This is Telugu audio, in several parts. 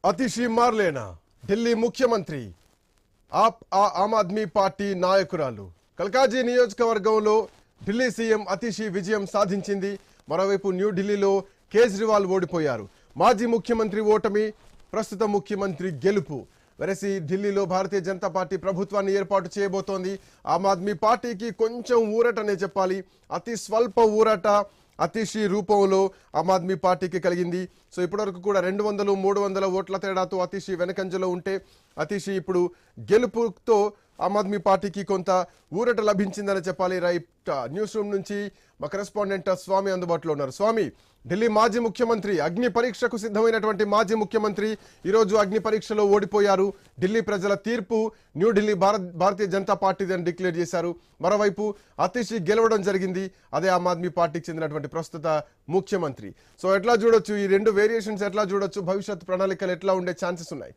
అతిషి మార్లేనా ఢిల్లీ ముఖ్యమంత్రి ఆమ్ ఆద్మీ పార్టీ నాయకురాలు కల్కాజీ నియోజకవర్గంలో ఢిల్లీ సీఎం అతిషి విజయం సాధించింది. మరోవైపు న్యూఢిల్లీలో కేజ్రీవాల్ ఓడిపోయారు. మాజీ ముఖ్యమంత్రి ఓటమి, ప్రస్తుత ముఖ్యమంత్రి గెలుపు. వెరసి ఢిల్లీలో భారతీయ జనతా పార్టీ ప్రభుత్వాన్ని ఏర్పాటు చేయబోతోంది. ఆమ్ ఆద్మీ పార్టీకి కొంచెం ఊరటనే చెప్పాలి. అతి స్వల్ప ఊరట అతిషి రూపంలో ఆమ్ ఆద్మీ పార్టీకి కలిగింది. సో ఇప్పటివరకు కూడా 200-300 ఓట్ల తేడాతో అతిషి వెనకంజలో ఉంటే అతిషి ఇప్పుడు గెలుపుతో ఆమ్ ఆద్మీ పార్టీకి కొంత ఊరట లభించిందని చెప్పాలి. రైట్, న్యూస్ రూమ్ నుంచి మా కరెస్పాండెంట్ స్వామి అందుబాటులో ఉన్నారు. స్వామి, ఢిల్లీ మాజీ ముఖ్యమంత్రి, అగ్ని పరీక్షకు సిద్ధమైనటువంటి మాజీ ముఖ్యమంత్రి ఈరోజు అగ్ని పరీక్షలో ఓడిపోయారు. ఢిల్లీ ప్రజల తీర్పు న్యూఢిల్లీ భారతీయ జనతా పార్టీదని డిక్లేర్ చేశారు. మరోవైపు అతిషి గెలవడం జరిగింది. అదే ఆమ్ ఆద్మీ పార్టీకి చెందినటువంటి ప్రస్తుత ముఖ్యమంత్రి. సో ఎట్లా చూడొచ్చు, ఈ రెండు వేరియేషన్స్ ఎట్లా చూడొచ్చు, భవిష్యత్ ప్రణాళికలు ఎట్లా ఉండే ఛాన్సెస్ ఉన్నాయి?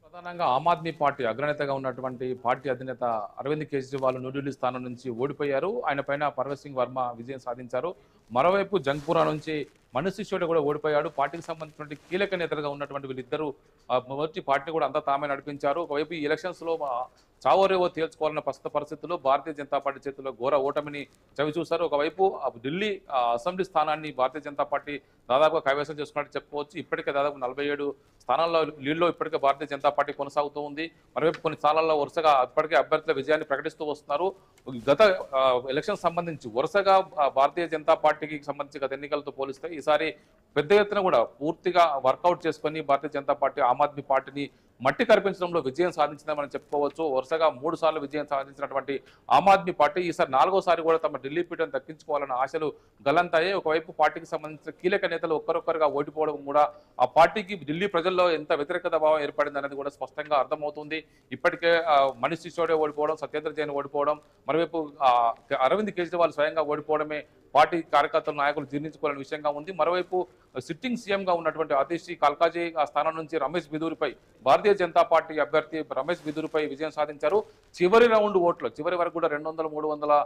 ప్రధానంగా ఆమ్ ఆద్మీ పార్టీ అగ్రనేతగా ఉన్నటువంటి పార్టీ అధినేత అరవింద్ కేజ్రీవాల్ న్యూఢిల్లీ స్థానం నుంచి ఓడిపోయారు. ఆయన పైన పర్వేజ్ సింగ్ వర్మ విజయం సాధించారు. మరోవైపు జంగ్పురా నుంచి మనీష్ సిసోడియా కూడా ఓడిపోయాడు. పార్టీకి సంబంధించినటువంటి కీలక నేతలుగా ఉన్నటువంటి వీళ్ళిద్దరూ మొదటి పార్టీ కూడా అంతా తామే నడిపించారు. ఒకవైపు ఈ ఎలక్షన్స్ లో చావోరేవో తేల్చుకోవాలన్న ప్రస్తుత పరిస్థితుల్లో భారతీయ జనతా పార్టీ చేతుల్లో ఘోర ఓటమిని చవిచూశారు. ఒకవైపు ఢిల్లీ అసెంబ్లీ స్థానాన్ని భారతీయ జనతా పార్టీ దాదాపుగా కైవసం చేసుకున్నట్టు చెప్పుకోవచ్చు. ఇప్పటికే దాదాపు 47 స్థానాల్లో లీడ్లో ఇప్పటికే భారతీయ జనతా పార్టీ కొనసాగుతూ ఉంది. మరోవైపు కొన్ని స్థానాల్లో వరుసగా ఇప్పటికే అభ్యర్థుల విజయాన్ని ప్రకటిస్తూ వస్తున్నారు. గత ఎలక్షన్ సంబంధించి వరుసగా భారతీయ జనతా పార్టీకి సంబంధించి గత ఎన్నికలతో పోలిస్తే ఈసారి పెద్ద ఎత్తున కూడా పూర్తిగా వర్కౌట్ చేసుకుని భారతీయ జనతా పార్టీ ఆమ్ ఆద్మీ పార్టీని మట్టి కనిపించడంలో విజయం సాధించిందని మనం చెప్పుకోవచ్చు. వరుసగా 3 సార్లు విజయం సాధించినటువంటి ఆమ్ ఆద్మీ పార్టీ ఈసారి 4వ కూడా తమ ఢిల్లీ పీఠం దక్కించుకోవాలన్న ఆశలు గల్లంతాయి. ఒకవైపు పార్టీకి సంబంధించిన కీలక నేతలు ఒక్కరొక్కరుగా ఓడిపోవడం కూడా ఆ పార్టీకి ఢిల్లీ ప్రజల్లో ఎంత వ్యతిరేకత భావం ఏర్పడింది అనేది కూడా స్పష్టంగా అర్థమవుతుంది. ఇప్పటికే మనీష్ సిసోడియా ఓడిపోవడం, సత్యేంద్ర జైన్ ఓడిపోవడం, మరోవైపు అరవింద్ కేజ్రీవాల్ స్వయంగా ఓడిపోవడమే పార్టీ కార్యకర్తలు, నాయకులు జీర్ణించుకోవాలని విషయంగా ఉంది. మరోవైపు సిట్టింగ్ సీఎంగా ఉన్నటువంటి అతిషి కల్కాజీ ఆ స్థానం నుంచి రమేష్ బిదూరిపై భారతీయ జనతా పార్టీ అభ్యర్థి రమేష్ బిదూరిపై విజయం సాధించారు. చివరి రౌండ్ ఓట్లు, చివరి వరకు కూడా 200-300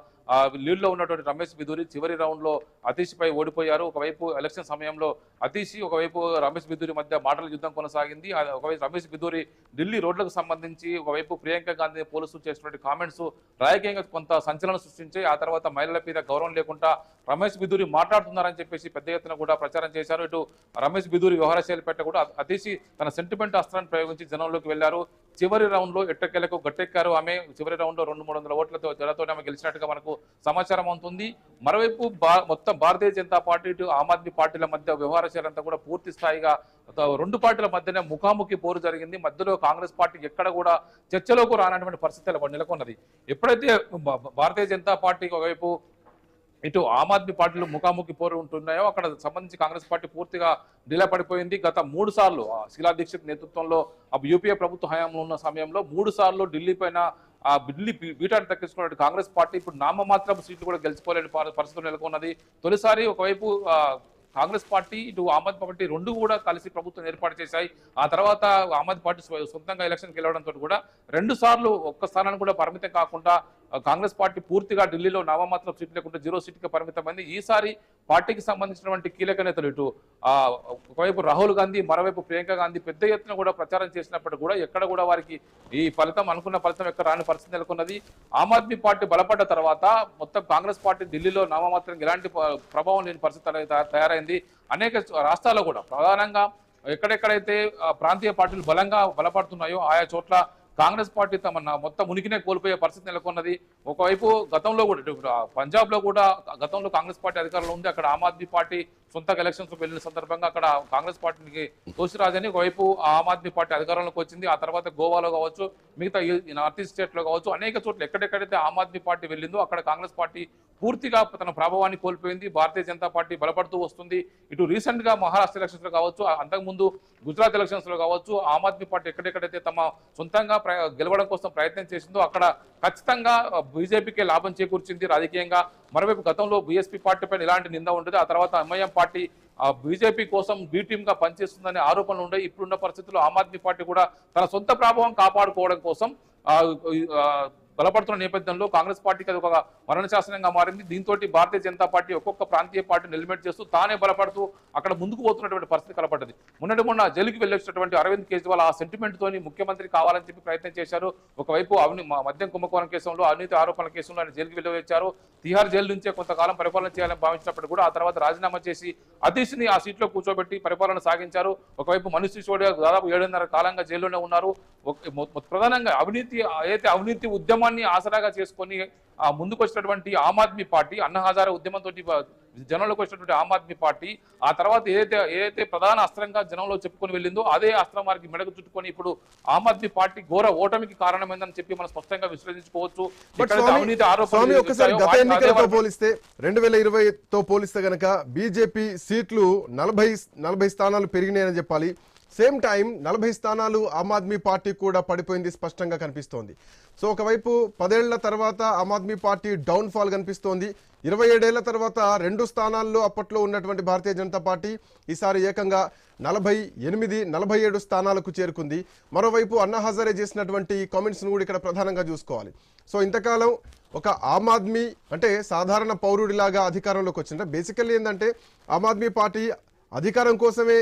లీడ్లో ఉన్నటువంటి రమేష్ బిదూరి చివరి రౌండ్ లో అతిషిపై ఓడిపోయారు. ఒకవైపు ఎలక్షన్ సమయంలో అతిషి, ఒకవైపు రమేష్ బిదూరి మధ్య మాటల యుద్ధం కొనసాగింది. ఒకవైపు రమేష్ బిదూరి ఢిల్లీ రోడ్లకు సంబంధించి ఒకవైపు ప్రియాంక గాంధీ పోలీసులు చేసినటువంటి కామెంట్స్ రాజకీయంగా కొంత సంచలనం సృష్టించాయి. ఆ తర్వాత మహిళల మీద గౌరవం లేకుండా రమేష్ బిదూరి మాట్లాడుతున్నారని చెప్పేసి పెద్ద ఎత్తున కూడా ప్రచారం చేశారు. ఇటు రమేష్ బిదూరి వ్యవహార శైలి పెట్ట కూడా అతిషి తన సెంటిమెంట్ అస్త్రాన్ని ప్రయోగించి జనంలోకి వెళ్లారు. చివరి రౌండ్ లో ఎట్టకేలకు గట్టెక్కారు. ఆమె చివరి రౌండ్ లో 200-300 ఓట్లతో జలతో ఆమె గెలిచినట్టుగా మనకు సమాచారం అవుతుంది. మరోవైపు మొత్తం భారతీయ జనతా పార్టీ ఇటు ఆమ్ ఆద్మీ పార్టీల మధ్య వ్యవహార శైలి అంతా కూడా పూర్తి స్థాయిగా రెండు పార్టీల మధ్యనే ముఖాముఖి పోరు జరిగింది. మధ్యలో కాంగ్రెస్ పార్టీ ఎక్కడ కూడా చర్చలోకి రానటువంటి పరిస్థితి నెలకొన్నది. ఎప్పుడైతే భారతీయ జనతా పార్టీకి ఒకవైపు ఇటు ఆమ్ ఆద్మీ పార్టీలు ముఖాముఖి పోరు ఉంటున్నాయో అక్కడ సంబంధించి కాంగ్రెస్ పార్టీ పూర్తిగా ఢిలా పడిపోయింది. గత 3 సార్లు శీలా దీక్షిత్ నేతృత్వంలో యూపీఏ ప్రభుత్వ హయాంలో ఉన్న సమయంలో 3 సార్లు ఢిల్లీ పైన ఢిల్లీ పీఠాన్ని దక్కించుకున్న కాంగ్రెస్ పార్టీ ఇప్పుడు నామమాత్రపు సీట్లు కూడా గెలుచుకోలేని పరిస్థితులు నెలకొన్నది. తొలిసారి ఒకవైపు కాంగ్రెస్ పార్టీ ఇటు ఆమ్ ఆద్మీ పార్టీ రెండు కూడా కలిసి ప్రభుత్వం ఏర్పాటు చేశాయి. ఆ తర్వాత ఆమ్ ఆద్మీ పార్టీ సొంతంగా ఎలక్షన్కి వెళ్ళడంతో కూడా 2 సార్లు ఒక్క స్థానాన్ని కూడా పరిమితం కాకుండా కాంగ్రెస్ పార్టీ పూర్తిగా ఢిల్లీలో నామమాత్రం సీట్లు లేకుండా 0 సీట్కి పరిమితమైంది. ఈసారి పార్టీకి సంబంధించినటువంటి కీలక నేతలు ఇటు ఒకవైపు రాహుల్ గాంధీ, మరోవైపు ప్రియాంక గాంధీ పెద్ద ఎత్తున కూడా ప్రచారం చేసినప్పటికీ కూడా ఎక్కడ కూడా వారికి ఈ ఫలితం అనుకున్న ఫలితం ఎక్కడ రాని పరిస్థితి నెలకొన్నది. ఆమ్ ఆద్మీ పార్టీ బలపడ్డ తర్వాత మొత్తం కాంగ్రెస్ పార్టీ ఢిల్లీలో నామమాత్రం ఎలాంటి ప్రభావం లేని పరిస్థితి తయారైంది. అనేక రాష్ట్రాల్లో కూడా ప్రధానంగా ఎక్కడెక్కడైతే ప్రాంతీయ పార్టీలు బలపడుతున్నాయో ఆయా చోట్ల కాంగ్రెస్ పార్టీ తమ మొత్తం ఉనికినే కోల్పోయే పరిస్థితి నెలకొన్నది. ఒకవైపు గతంలో కూడా పంజాబ్ లో కూడా గతంలో కాంగ్రెస్ పార్టీ అధికారంలో ఉంది. అక్కడ ఆమ్ ఆద్మీ పార్టీ సొంతగా ఎలక్షన్స్ వెళ్ళిన సందర్భంగా అక్కడ కాంగ్రెస్ పార్టీకి తోసిరాజని ఒకవైపు ఆమ్ ఆద్మీ పార్టీ అధికారంలోకి వచ్చింది. ఆ తర్వాత గోవాలో కావచ్చు, మిగతా నార్త్ ఈస్ట్ స్టేట్ లో కావచ్చు, అనేక చోట్ల ఎక్కడెక్కడైతే ఆమ్ ఆద్మీ పార్టీ వెళ్ళిందో అక్కడ కాంగ్రెస్ పార్టీ పూర్తిగా తన ప్రభావాన్ని కోల్పోయింది. భారతీయ జనతా పార్టీ బలపడుతూ వస్తుంది. ఇటు రీసెంట్ గా మహారాష్ట్ర ఎలక్షన్స్ లో కావచ్చు, అంతకుముందు గుజరాత్ ఎలక్షన్స్ లో కావచ్చు, ఆమ్ ఆద్మీ పార్టీ ఎక్కడెక్కడైతే తమ సొంతంగా గెలవడం కోసం ప్రయత్నం చేసిందో అక్కడ ఖచ్చితంగా బీజేపీకే లాభం చేకూర్చింది రాజకీయంగా. మరోవైపు గతంలో బీఎస్పీ పార్టీ పైన ఇలాంటి నింద ఉండదు. ఆ తర్వాత ఎంఐఎం పార్టీ బీజేపీ కోసం బి టీమ్ గా పనిచేస్తుందనే ఆరోపణలు ఉన్నాయి. ఇప్పుడున్న పరిస్థితుల్లో ఆమ్ ఆద్మీ పార్టీ కూడా తన సొంత ప్రభావం కాపాడుకోవడం కోసం బలపడుతున్న నేపథ్యంలో కాంగ్రెస్ పార్టీకి అది ఒక మరణ శాసనంగా మారింది. దీంతో భారతీయ జనతా పార్టీ ఒక్కొక్క ప్రాంతీయ పార్టీని ఎలిమినేట్ చేస్తూ తానే బలపడుతూ అక్కడ ముందుకు పోతున్నటువంటి పరిస్థితి కనపడ్డది. మొన్న జైలుకి వెళ్ళొచ్చినటువంటి అరవింద్ కేజ్రీవాల్ ఆ సెంటిమెంట్ తోని ముఖ్యమంత్రి కావాలని చెప్పి ప్రయత్నం చేశారు. ఒకవైపు మద్యం కుంభకోణం కేసులో, అవినీతి ఆరోపణల కేసులో ఆయన జైలుకి వెళ్ళి వచ్చారు. తిహార్ జైలు నుంచే కొంతకాలం పరిపాలన చేయాలని భావించినప్పుడు కూడా ఆ తర్వాత రాజీనామా చేసి అతీష్ని ఆ సీట్లో కూర్చోబెట్టి పరిపాలన సాగించారు. ఒకవైపు మనీష్ సిసోడియా దాదాపు 7.5 కాలంగా జైల్లోనే ఉన్నారు. ప్రధానంగా అవినీతి ఉద్యమాన్ని ఆసరాగా చేసుకొని ముందుకు వచ్చినటువంటి ఆమ్ ఆద్మీ పార్టీ, అన్నా హజారే ఉద్యమంతో జనంలోకి వచ్చినటువంటి ఆమ్ ఆద్మీ పార్టీ ఆ తర్వాత ఏదైతే ప్రధాన అస్త్రంగా జనంలో చెప్పుకొని వెళ్ళిందో అదే అస్త్రం వారికి మెడకు చుట్టుకొని ఇప్పుడు ఆమ్ ఆద్మీ పార్టీ ఘోర ఓటమికి కారణమైందని చెప్పి మనం స్పష్టంగా విశ్లేషించుకోవచ్చు. అవినీతి ఆరోపణలు ఒకసారి గత ఎన్నికలతో పోలిస్తే 2020తో పోలిస్తే గనక బీజేపీ సీట్లు 40 స్థానాలు పెరిగినాయని చెప్పాలి. సేమ్ టైం 40 స్థానాలు ఆమ్ ఆద్మీ పార్టీ కూడా పడిపోయింది స్పష్టంగా కనిపిస్తోంది. సో ఒకవైపు 10 ఏళ్ల తర్వాత Aam Aadmi party down fall కనిపిస్తోంది. 27 ఏళ్ల తర్వాత 2 స్థానాల్లో అప్పట్లో ఉన్నటువంటి భారతీయ జనతా పార్టీ ఈసారి ఏకంగా 47 స్థానాలకు చేరుకుంది. మరోవైపు అన్నా హజారే చేసినటువంటి కామెంట్స్ను కూడా ఇక్కడ ప్రధానంగా చూసుకోవాలి. సో ఇంతకాలం ఒక ఆమ్ ఆద్మీ అంటే సాధారణ పౌరుడిలాగా అధికారంలోకి వచ్చింది. బేసికల్లీ ఏంటంటే ఆమ్ ఆద్మీ పార్టీ అధికారం కోసమే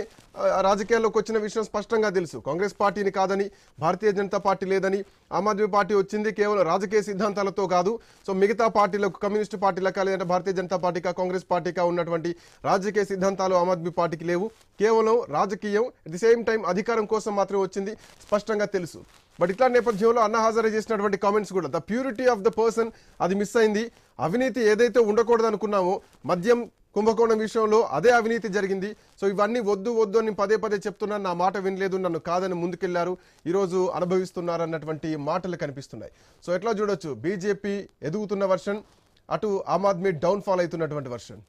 రాజకీయాల్లోకి వచ్చిన విషయం స్పష్టంగా తెలుసు. కాంగ్రెస్ పార్టీని కాదని, భారతీయ జనతా పార్టీ లేదని, ఆమ్ ఆద్మీ పార్టీ వచ్చింది కేవలం రాజకీయ సిద్ధాంతాలతో కాదు. సో మిగతా పార్టీలకు, కమ్యూనిస్టు పార్టీలకా లేదంటే భారతీయ జనతా పార్టీకా, కాంగ్రెస్ పార్టీకా ఉన్నటువంటి రాజకీయ సిద్ధాంతాలు ఆమ్ ఆద్మీ పార్టీకి లేవు. కేవలం రాజకీయం, అట్ ది సేమ్ టైం అధికారం కోసం మాత్రమే వచ్చింది స్పష్టంగా తెలుసు. బట్ ఇట్లా నేపథ్యంలో అన్నా హజారే చేసినటువంటి కామెంట్స్ కూడా the purity of the person అది మిస్ అయింది. అవినీతి ఏదైతే ఉండకూడదు అనుకున్నామో మద్యం కుంభకోణం విషయంలో అదే అవినీతి జరిగింది. సో ఇవన్నీ వద్దు అని పదే చెప్తున్నాను, నా మాట వినలేదు, నన్ను కాదని ముందుకెళ్లారు, ఈరోజు అనుభవిస్తున్నారు అన్నటువంటి మాటలు కనిపిస్తున్నాయి. సో ఎట్లా చూడొచ్చు, బీజేపీ ఎదుగుతున్న వర్షన్, అటు ఆమ్ ఆద్మీ డౌన్ ఫాల్ అవుతున్నటువంటి వర్షన్.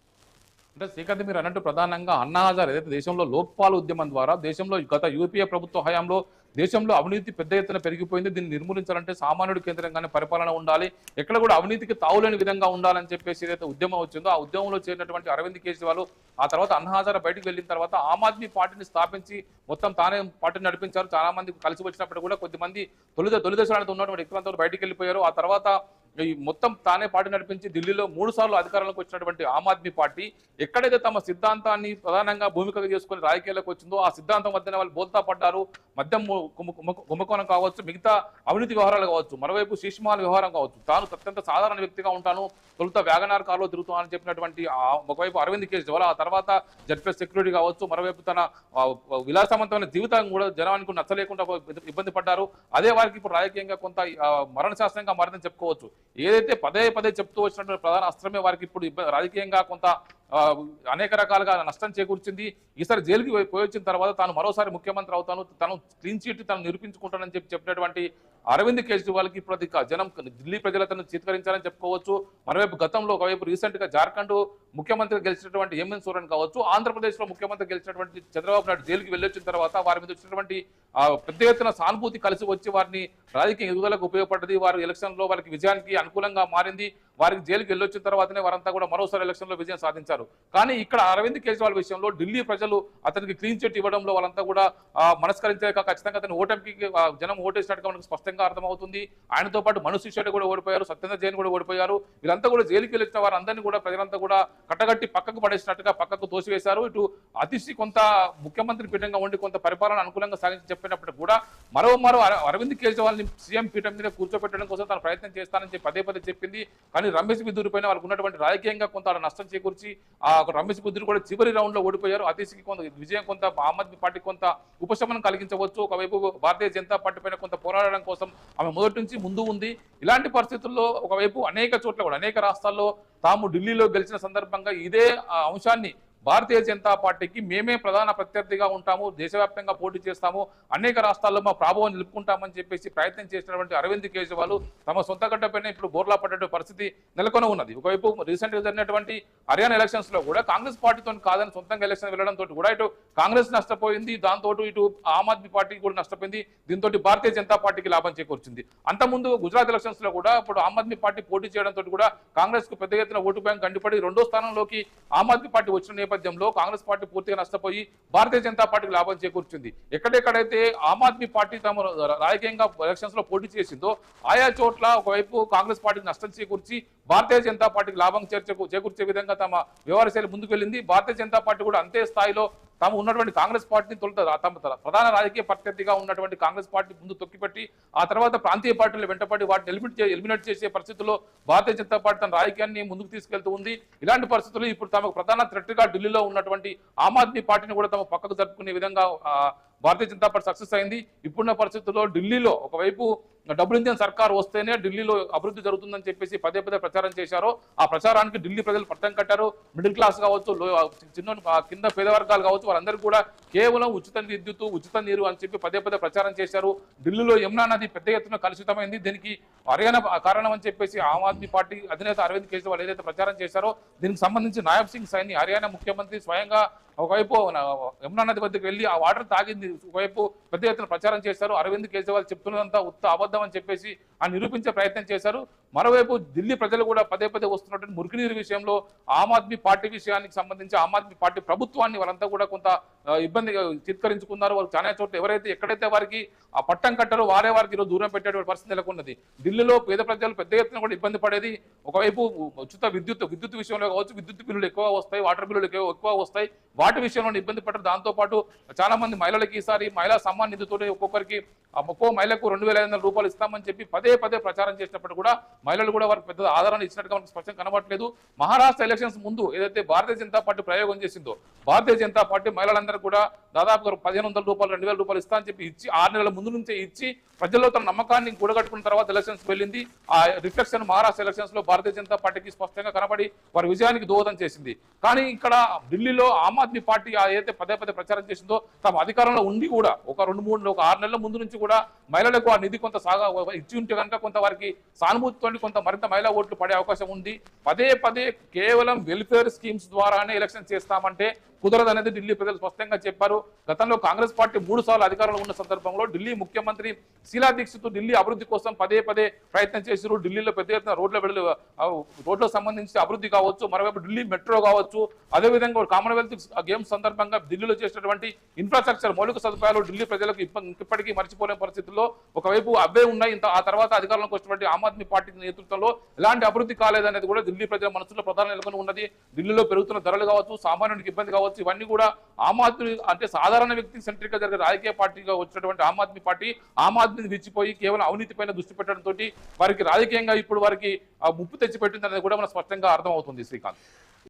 అంటే శ్రీకాంత్ మీరు అన్నట్టు ప్రధానంగా అన్నా హజారే ఏదైతే దేశంలో లోక్పాల్ ఉద్యమం ద్వారా దేశంలో గత యూపీఏ ప్రభుత్వ హయాంలో దేశంలో అవినీతి పెద్ద ఎత్తున పెరిగిపోయింది. దీన్ని నిర్మూలించాలంటే సామాన్యుడి కేంద్రంగానే పరిపాలన ఉండాలి, ఎక్కడ కూడా అవినీతికి తావులేని విధంగా ఉండాలని చెప్పేసి ఏదైతే ఉద్యమం వచ్చిందో ఆ ఉద్యమంలో చేరినటువంటి అరవింద్ కేజ్రీవాల్ ఆ తర్వాత అన్నా హజారే బయటకు వెళ్ళిన తర్వాత ఆమ్ ఆద్మీ పార్టీని స్థాపించి మొత్తం తానే పార్టీని నడిపించారు. చాలా మంది కలిసి వచ్చినప్పుడు కూడా కొద్దిమంది తొలి దశలో ఉన్నటువంటి వ్యక్తులంతా బయటకు వెళ్ళిపోయారు. ఆ తర్వాత ఈ మొత్తం తానే పార్టీ నడిపించి ఢిల్లీలో 3 సార్లు అధికారంలోకి వచ్చినటువంటి ఆమ్ ఆద్మీ పార్టీ ఎక్కడైతే తమ సిద్ధాంతాన్ని ప్రధానంగా భూమికగా చేసుకుని రాజకీయాలకు వచ్చిందో ఆ సిద్ధాంతం మధ్యన వాళ్ళు బోల్తా పడ్డారు. మద్యం కుంభకోణం కావచ్చు, మిగతా అవినీతి వ్యవహారాలు కావచ్చు, మరోవైపు శీష్మాల వ్యవహారం కావచ్చు, తాను అత్యంత సాధారణ వ్యక్తిగా ఉంటాను, తొలుత వ్యాగనార్ కారులో తిరుగుతానని చెప్పినటువంటి ఒకవైపు అరవింద్ కేజ్రీవాల్ ఆ తర్వాత జడ్పీ సెక్యూరిటీ కావచ్చు, మరోవైపు తన విలాసవంతమైన జీవితం కూడా జనానికి నచ్చలేకుండా ఇబ్బంది పడ్డారు. అదే వారికి ఇప్పుడు రాజకీయంగా కొంత మరణ శాస్త్రంగా మారిందని చెప్పుకోవచ్చు. ఏదైతే పదే చెప్తూ వచ్చినటువంటి ప్రధాన అస్త్రమే వారికి ఇప్పుడు రాజకీయంగా కొంత అనేక రకాలుగా నష్టం చేకూర్చింది. ఈసారి జైలుకి పోయి వచ్చిన తర్వాత తాను మరోసారి ముఖ్యమంత్రి అవుతాను, తను క్లీన్ చీట్ తను నిరూపించుకుంటానని చెప్పినటువంటి అరవింద్ కేజ్రీవాల్కి ఇప్పుడు జనం ఢిల్లీ ప్రజలు తను చిత్కరించాలని చెప్పుకోవచ్చు. మరోవైపు గతంలో ఒకవైపు రీసెంట్ గా జార్ఖండ్ ముఖ్యమంత్రి గెలిచినటువంటి హేమంత్ సోరెన్ కావచ్చు, ఆంధ్రప్రదేశ్ లో ముఖ్యమంత్రి గెలిచినటువంటి చంద్రబాబు నాయుడు జైలుకి వెళ్ళొచ్చిన తర్వాత వారి మీద వచ్చినటువంటి పెద్ద ఎత్తున సానుభూతి కలిసి వచ్చి వారిని రాజకీయ ఎదుగుదలకు ఉపయోగపడ్డది. వారు ఎలక్షన్ లో వారికి విజయానికి అనుకూలంగా మారింది. వారికి జైలుకి వెళ్ళొచ్చిన తర్వాతనే వారంతా కూడా మరోసారి ఎలక్షన్ లో విజయం సాధించారు. కానీ ఇక్కడ అరవింద్ కేజ్రీవాల్ విషయంలో ఢిల్లీ ప్రజలు అతనికి క్లీన్ చిట్ ఇవ్వడంలో వాళ్ళంతా కూడా మనస్కరించాక ఖచ్చితంగా అతని ఓటమికి జనం ఓటేసినట్టుగా మనకు స్పష్టంగా అర్థమవుతుంది. ఆయనతో పాటు మనీష్ సిసోడియా కూడా ఓడిపోయారు, సత్యేంద్ర జైన్ కూడా ఓడిపోయారు. వీళ్ళంతా కూడా జైలుకి వెళ్ళిన వారందరినీ కూడా ప్రజలంతా కూడా కట్టగట్టి పక్కకు పడేసినట్టుగా పక్కకు తోసివేశారు. ఇటు అతిశి కొంత ముఖ్యమంత్రి పీఠంగా ఉండి కొంత పరిపాలన అనుకూలంగా సాగించి చెప్పినప్పుడు కూడా మరో అరవింద్ కేజ్రీవాల్ ని సీఎం పీఠం మీద కూర్చోబెట్టడం కోసం తన ప్రయత్నం చేస్తానని చెప్పి పదే చెప్పింది. కానీ రమేష్ బిద్దూరి పైన వాళ్ళకు ఉన్నటువంటి రాజకీయంగా కొంత నష్టం చేకూర్చి ఆ రమేష్ బిద్దూరి కూడా చివరి రౌండ్ లో ఓడిపోయారు. అతిశికి కొంత విజయం, కొంత ఆమ్ ఆద్మీ పార్టీ కొంత ఉపశమనం కలిగించవచ్చు. ఒకవైపు భారతీయ జనతా పార్టీ పైన కొంత పోరాడడం కోసం ఆమె మొదటి నుంచి ముందు ఉంది. ఇలాంటి పరిస్థితుల్లో ఒకవైపు అనేక చోట్ల కూడా అనేక రాష్ట్రాల్లో తాము ఢిల్లీలో గెలిచిన సందర్భంగా ఇదే అంశాన్ని భారతీయ జనతా పార్టీకి మేమే ప్రధాన ప్రత్యర్థిగా ఉంటాము, దేశవ్యాప్తంగా పోటీ చేస్తాము, అనేక రాష్ట్రాల్లో మా ప్రాభవం నిలుపుకుంటామని చెప్పేసి ప్రయత్నం చేసినటువంటి అరవింద్ కేజ్రీవాల్ తమ సొంత గడ్డపైన ఇప్పుడు బోర్లా పడ్డ పరిస్థితి నెలకొని ఉన్నది. ఒకవైపు రీసెంట్ గా జరిగినటువంటి హర్యానా ఎలక్షన్స్ లో కూడా కాంగ్రెస్ పార్టీతో కాదని సొంతంగా ఎలక్షన్ వెళ్లడంతో కూడా ఇటు కాంగ్రెస్ నష్టపోయింది, దాంతో ఇటు ఆమ్ ఆద్మీ పార్టీకి కూడా నష్టపోయింది. దీంతో భారతీయ జనతా పార్టీకి లాభం చేకూర్చింది. అంతకుముందు గుజరాత్ ఎలక్షన్స్ లో కూడా ఇప్పుడు ఆమ్ ఆద్మీ పార్టీ పోటీ చేయడంతో కూడా కాంగ్రెస్ కు పెద్ద ఎత్తున ఓటు బ్యాంక్ గండిపడి 2వ స్థానంలోకి ఆమ్ ఆద్మీ పార్టీ వచ్చిన నేపథ్యంలో కాంగ్రెస్ పార్టీ పూర్తిగా నష్టపోయి భారతీయ జనతా పార్టీకి లాభం చేకూర్చింది. ఎక్కడెక్కడైతే ఆమ్ ఆద్మీ పార్టీ తమ రాజకీయంగా ఎలక్షన్స్ లో పోటీ చేసిందో ఆయా చోట్ల ఒకవైపు కాంగ్రెస్ పార్టీకి నష్టం చేకూర్చి భారతీయ జనతా పార్టీకి లాభం చేకూర్చే విధంగా తమ వ్యవహారశైలి ముందుకు వెళ్ళింది. భారతీయ జనతా పార్టీ కూడా అంతే స్థాయిలో తాము ఉన్నటువంటి కాంగ్రెస్ పార్టీని తమ ప్రధాన రాజకీయ ప్రత్యర్థిగా ఉన్నటువంటి కాంగ్రెస్ పార్టీ ముందు తొక్కిపెట్టి ఆ తర్వాత ప్రాంతీయ పార్టీలు వెంటపడి వాటిని ఎలిమినేట్ చేసే పరిస్థితుల్లో భారతీయ జనతా పార్టీ తన రాజకీయాన్ని ముందుకు తీసుకెళ్తూ ఉంది. ఇలాంటి పరిస్థితుల్లో ఇప్పుడు తమకు ప్రధాన థ్రెట్ గా ఢిల్లీలో ఉన్నటువంటి ఆమ్ ఆద్మీ పార్టీని కూడా తమ పక్కకు జరుపుకునే విధంగా భారతీయ జనతా పార్టీ సక్సెస్ అయింది. ఇప్పుడున్న పరిస్థితుల్లో ఢిల్లీలో ఒకవైపు డబుల్ ఇంజిన్ సర్కార్ వస్తేనే ఢిల్లీలో అభివృద్ధి జరుగుతుందని చెప్పేసి పదే ప్రచారం చేశారో ఆ ప్రచారానికి ఢిల్లీ ప్రజలు పట్టం కట్టారు. మిడిల్ క్లాస్ కావచ్చు, చిన్న కింద పేద వర్గాలు కావచ్చు, వారందరూ కూడా కేవలం ఉచిత విద్యుత్, ఉచిత నీరు అని చెప్పి పదే ప్రచారం చేశారు. ఢిల్లీలో యమునా నది పెద్ద ఎత్తున కలుషితమైంది, దీనికి హర్యానా కారణం అని చెప్పేసి ఆమ్ ఆద్మీ పార్టీ అధినేత అరవింద్ కేజ్రీవాల్ ఏదైతే ప్రచారం చేశారో దీనికి సంబంధించి నాయబ్ సింగ్ సైని హర్యానా ముఖ్యమంత్రి స్వయంగా ఒకవైపు యమునా నది వద్దకు వెళ్ళి ఆ వాటర్ తాగింది, ఒకవైపు పెద్ద ఎత్తున ప్రచారం చేశారు. అరవింద్ కేజ్రీవాల్ చెప్తున్నదంతా ఉత్త అబద్ధం అని చెప్పేసి ఆ నిరూపించే ప్రయత్నం చేశారు. మరోవైపు ఢిల్లీ ప్రజలు కూడా పదే వస్తున్నటువంటి మురికినీరు విషయంలో ఆమ్ ఆద్మీ పార్టీ విషయానికి సంబంధించి ఆమ్ ఆద్మీ పార్టీ ప్రభుత్వాన్ని వారంతా కూడా కొంత ఇబ్బందిగా చిత్కరించుకున్నారు. వాళ్ళు చాలా చోట్ల ఎక్కడైతే వారికి ఆ పట్టం కట్టారో వారికి ఈరోజు దూరం పెట్టేటువంటి పరిస్థితి నెలకొన్నది. ఢిల్లీలో పేద ప్రజలు పెద్ద ఎత్తున కూడా ఇబ్బంది పడేది. ఒకవైపు ఉచిత విద్యుత్ విషయంలో కావచ్చు, విద్యుత్ బిల్లులు ఎక్కువ వస్తాయి, వాటర్ బిల్లులు ఎక్కువ వస్తాయి, వాటి విషయంలో ఇబ్బంది పడ్డారు. దాంతో పాటు చాలా మంది మహిళలకి ఈసారి మహిళా సమ్మాన్ నిధితో ఒక్కొక్కరికి ఒక్కో మహిళకు 2,500 రూపాయలు ఇస్తామని చెప్పి పదే ప్రచారం చేసినప్పుడు కూడా మహిళలు కూడా వారికి పెద్ద ఆదరణ ఇచ్చినట్టుగా మనకు స్పష్టంగా కనబడట్లేదు. మహారాష్ట్ర ఎలక్షన్స్ ముందు ఏదైతే భారతీయ జనతా పార్టీ ప్రయోగం చేసిందో భారతీయ జనతా పార్టీ మహిళలందరూ కూడా దాదాపుగా 1,500 రూపాయలు 2,000 రూపాయలు ఇస్తా అని చెప్పి ఇచ్చి 6 నెలల ముందు నుంచే ఇచ్చి ప్రజల్లో తన నమ్మకాన్ని కూడగట్టుకున్న తర్వాత ఎలక్షన్స్ వెళ్ళింది. ఆ రిఫ్లెక్షన్ మహారాష్ట్ర ఎలక్షన్స్ లో భారతీయ జనతా పార్టీకి స్పష్టంగా కనబడి వారి విజయానికి దోహదం చేసింది. కానీ ఇక్కడ ఢిల్లీలో ఆమ్ ఆద్మీ పార్టీ ఏదైతే పదే ప్రచారం చేసిందో తమ అధికారంలో ఉండి కూడా ఒక 6 నెలల ముందు నుంచి కూడా మహిళలకు ఆ నిధి కొంత ఇచ్చి ఉంటే కనుక కొంత వారికి సానుభూతితో కొంత మరింత మహిళా ఓట్లు పడే అవకాశం ఉంది. పదే కేవలం వెల్ఫేర్ స్కీమ్స్ ద్వారానే ఎలక్షన్ చేస్తామంటే కుదరదనేది ఢిల్లీ ప్రజలు స్పష్టంగా చెప్పారు. గతంలో కాంగ్రెస్ పార్టీ 3 సార్లు అధికారంలో ఉన్న సందర్భంలో ఢిల్లీ ముఖ్యమంత్రి శీలా దీక్షిత్ ఢిల్లీ అభివృద్ధి కోసం పదే ప్రయత్నం చేశారు. ఢిల్లీలో పెద్ద ఎత్తున రోడ్లకు సంబంధించి అభివృద్ధి కావచ్చు, మరోవైపు ఢిల్లీ మెట్రో కావచ్చు, అదేవిధంగా కామన్వెల్త్ గేమ్స్ సందర్భంగా ఢిల్లీలో చేసినటువంటి ఇన్ఫ్రాస్ట్రక్చర్ మౌలిక సదుపాయాలు ఢిల్లీ ప్రజలకు ఇప్పటికీ మర్చిపోలేని పరిస్థితుల్లో ఒకవైపు అవే ఉన్నాయి. ఆ తర్వాత అధికారంలోకి వచ్చినటువంటి ఆమ్ ఆద్మీ పార్టీ నేతృత్వంలో ఎలాంటి అభివృద్ధి కాలేదనేది కూడా ఢిల్లీ ప్రజల మనసులో ప్రధాన నెలకొని ఉన్నది. ఢిల్లీలో పెరుగుతున్న ధరలు కావచ్చు, సామాన్యునికి ఇబ్బంది కావచ్చు, ఇవన్నీ కూడా ఆమ్ ఆద్మీ అంటే సాధారణ వ్యక్తి సెంట్రిక్ గా జరిగే రాజకీయ పార్టీగా వచ్చినటువంటి ఆమ్ ఆద్మీ పార్టీ ఆమ్ ఆద్మీని విచ్చిపోయి కేవలం అవినీతి పైన దృష్టి పెట్టడంతో వారికి రాజకీయంగా ఇప్పుడు వారికి ముప్పు తెచ్చిపెట్టింది అనేది కూడా మనకు స్పష్టంగా అర్థమవుతుంది. శ్రీకాంత్.